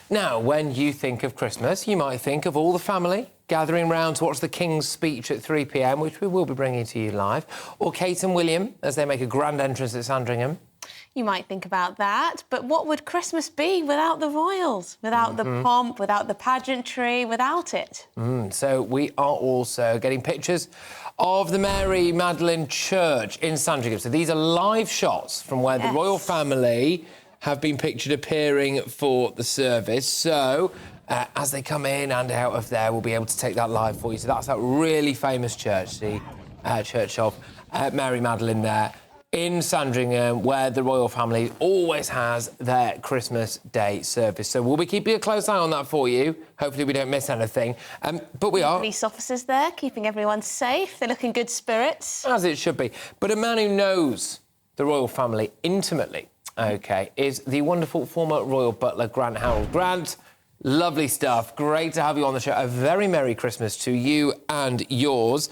Now, when you think of Christmas, you might think of all the family gathering round to watch the King's speech at 3 p.m, which we will be bringing to you live, or Kate and William as they make a grand entrance at Sandringham. You might think about that, but what would Christmas be without the royals? Without the pomp, without the pageantry, without it? So we are also getting pictures of the Mary Magdalene Church in Sandringham. So these are live shots from where the royal family have been pictured appearing for the service. So as they come in and out of there, we'll be able to take that live for you. So that's that really famous church, the Church of Mary Magdalene there in Sandringham, where the royal family always has their Christmas Day service. So we'll be keeping a close eye on that for you. Hopefully we don't miss anything. But we are. Police officers there, keeping everyone safe. They look in good spirits. As it should be. But a man who knows the royal family intimately, OK, is the wonderful former Royal Butler, Grant Harrold. Grant, lovely stuff. Great to have you on the show. A very Merry Christmas to you and yours.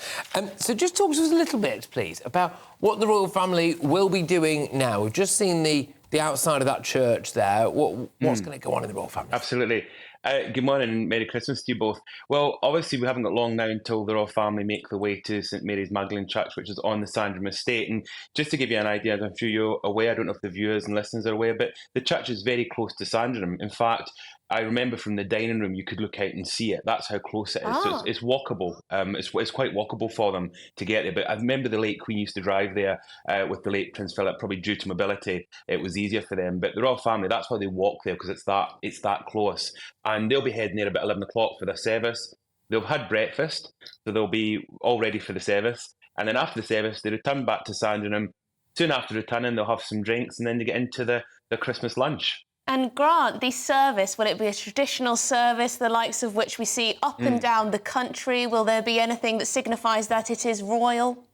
So just talk to us a little bit, please, about what the royal family will be doing now. We've just seen the outside of that church there. What's going to go on in the royal family? Absolutely. Good morning and Merry Christmas to you both. Well, obviously we haven't got long now until the royal family make their way to St Mary's Magdalene Church, which is on the Sandringham estate. And just to give you an idea, I'm sure you're aware, I don't know if the viewers and listeners are aware, but the church is very close to Sandringham. In fact, I remember from the dining room, you could look out and see it. That's how close it is. So it's walkable. It's quite walkable for them to get there. But I remember the late Queen used to drive there with the late Prince Philip, probably due to mobility. It was easier for them. But the royal family, that's why they walk there, because it's that close. And they'll be heading there about 11 o'clock for their service. They'll have had breakfast, so they'll be all ready for the service. And then after the service, they return back to Sandringham. Soon after returning, they'll have some drinks, and then they get into the Christmas lunch. And Grant, the service, will it be a traditional service, the likes of which we see up and down the country? Will there be anything that signifies that it is royal?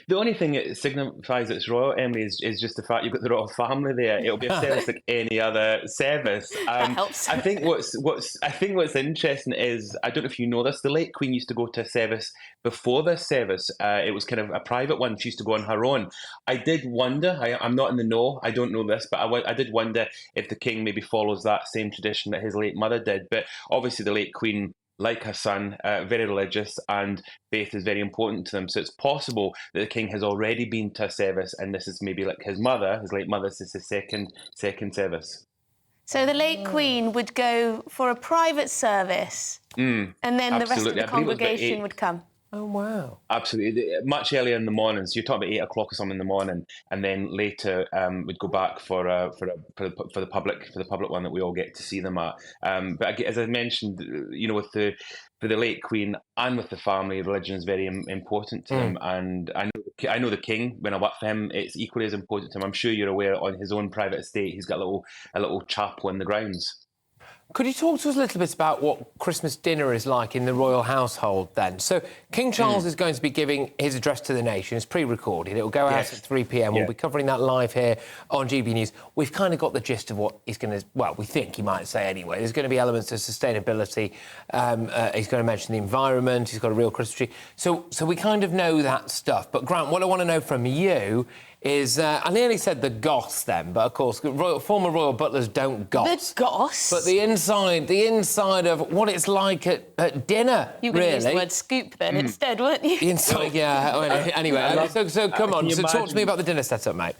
The only thing that signifies it's royal, Emily, is just the fact you've got the royal family there. It'll be a service like any other service. That helps. I think what's interesting is, I don't know if you know this, the late Queen used to go to a service before this service. It was kind of a private one. She used to go on her own. I did wonder, I'm not in the know, I don't know this, but I did wonder if the King maybe follows that same tradition that his late mother did. But obviously the late Queen, like her son, very religious, and faith is very important to them. So it's possible that the King has already been to a service, and this is maybe like his late mother, this is his second service. So the late Queen would go for a private service, and then the rest of the congregation would come. Oh, wow. Absolutely. Much earlier in the morning. So you're talking about 8 o'clock or something in the morning, and then later we'd go back for the public one that we all get to see them at. But as I mentioned, for the late Queen and with the family, religion is very important to them. And I know the King, when I work for him, it's equally as important to him. I'm sure you're aware, on his own private estate, he's got a little chapel in the grounds. Could you talk to us a little bit about what Christmas dinner is like in the royal household then? So King Charles is going to be giving his address to the nation. It's pre-recorded. It will go out at 3 p.m. We'll be covering that live here on GB News. We've kind of got the gist of what he's going to... Well, we think he might say anyway. There's going to be elements of sustainability. He's going to mention the environment. He's got a real Christmas tree. So we kind of know that stuff. But, Grant, what I want to know from you is, I nearly said the goss then, but of course, former royal butlers don't goss. The goss? But the inside of what it's like at dinner, you were going to use the word scoop then instead, weren't you? The inside, anyway, so come on, so talk to me about the dinner setup, mate.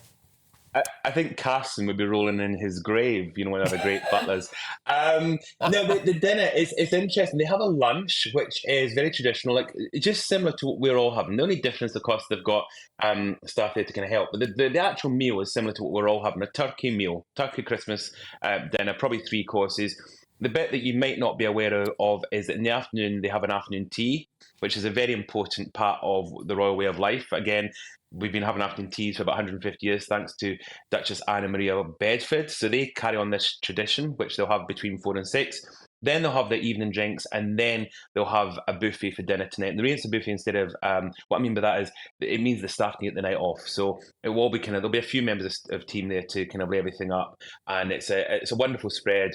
I think Carson would be rolling in his grave, one of the great butlers. No, the dinner is interesting. They have a lunch, which is very traditional, like just similar to what we're all having. The only difference, of course, they've got staff there to kind of help. But the actual meal is similar to what we're all having, a turkey meal, turkey Christmas dinner, probably 3 courses. The bit that you might not be aware of is that in the afternoon, they have an afternoon tea, which is a very important part of the royal way of life. Again, we've been having afternoon teas for about 150 years, thanks to Duchess Anna Maria of Bedford. So they carry on this tradition, which they'll have between 4 and 6. Then they'll have their evening drinks, and then they'll have a buffet for dinner tonight. And the reason it's a buffet instead of, what I mean by that is, it means the staff can get the night off. So it will be there'll be a few members of team there to kind of lay everything up. And it's a wonderful spread,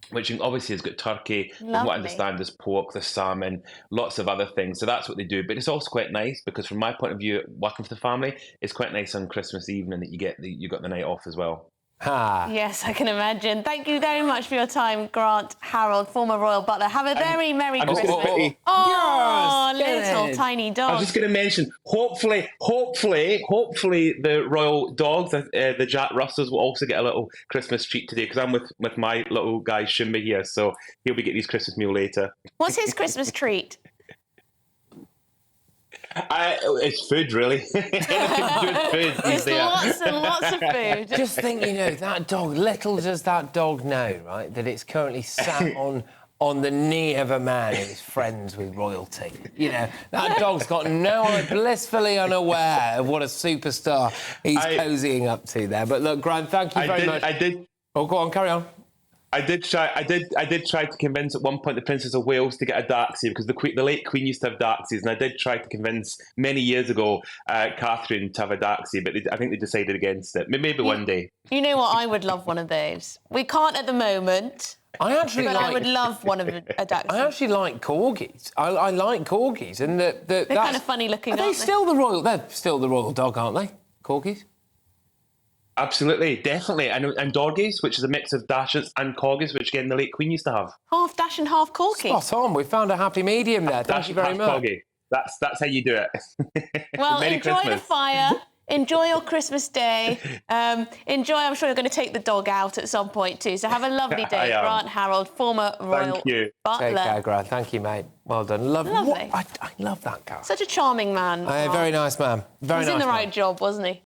which obviously has got turkey. From what I understand, there's pork, there's salmon, lots of other things. So that's what they do. But it's also quite nice because, from my point of view, working for the family, it's quite nice on Christmas evening that you got the night off as well. Ha. Yes, I can imagine. Thank you very much for your time, Grant Harrold, former Royal Butler. Have a very Merry I'm just Christmas. gonna pity- Oh, Yes, little good. tiny I was dog. just going to mention, hopefully, the royal dogs, the Jack Russells, will also get a little Christmas treat today because I'm with my little guy Shimba here, so he'll be getting his Christmas meal later. What's his Christmas treat? It's food, really. Good food. There's lots and lots of food. Just think, that dog, little does that dog know, right, that it's currently sat on the knee of a man who's friends with royalty. That dog's got blissfully unaware of what a superstar he's cozying up to there. But look, Grant, thank you very much. Oh, go on, carry on. I did try to convince at one point the Princess of Wales to get a Dachshund because the late Queen used to have Dachshunds, and I did try to convince many years ago Catherine to have a Dachshund, but I think they decided against it. Maybe one day. You know what? I would love one of those. We can't at the moment. I would love one of a Dachshund. I actually like corgis. I like corgis, and they're kind of funny looking. They're still the royal dog, aren't they? Corgis. Absolutely, definitely, and Dorgies, which is a mix of Dachshunds and Corgis, which again the late Queen used to have. Half Dash and half Corky. Spot on. We found a happy medium there. Thank you very much. Corgi. That's how you do it. Well, Merry enjoy Christmas. the fire. Enjoy your Christmas day. I'm sure you're going to take the dog out at some point too. So have a lovely day, Grant Harrold, former Royal Butler. Take care, Grant. Thank you, mate. Well done. Lovely. I love that guy. Such a charming man. Very nice man. Very nice. He was in the man. right job, wasn't he?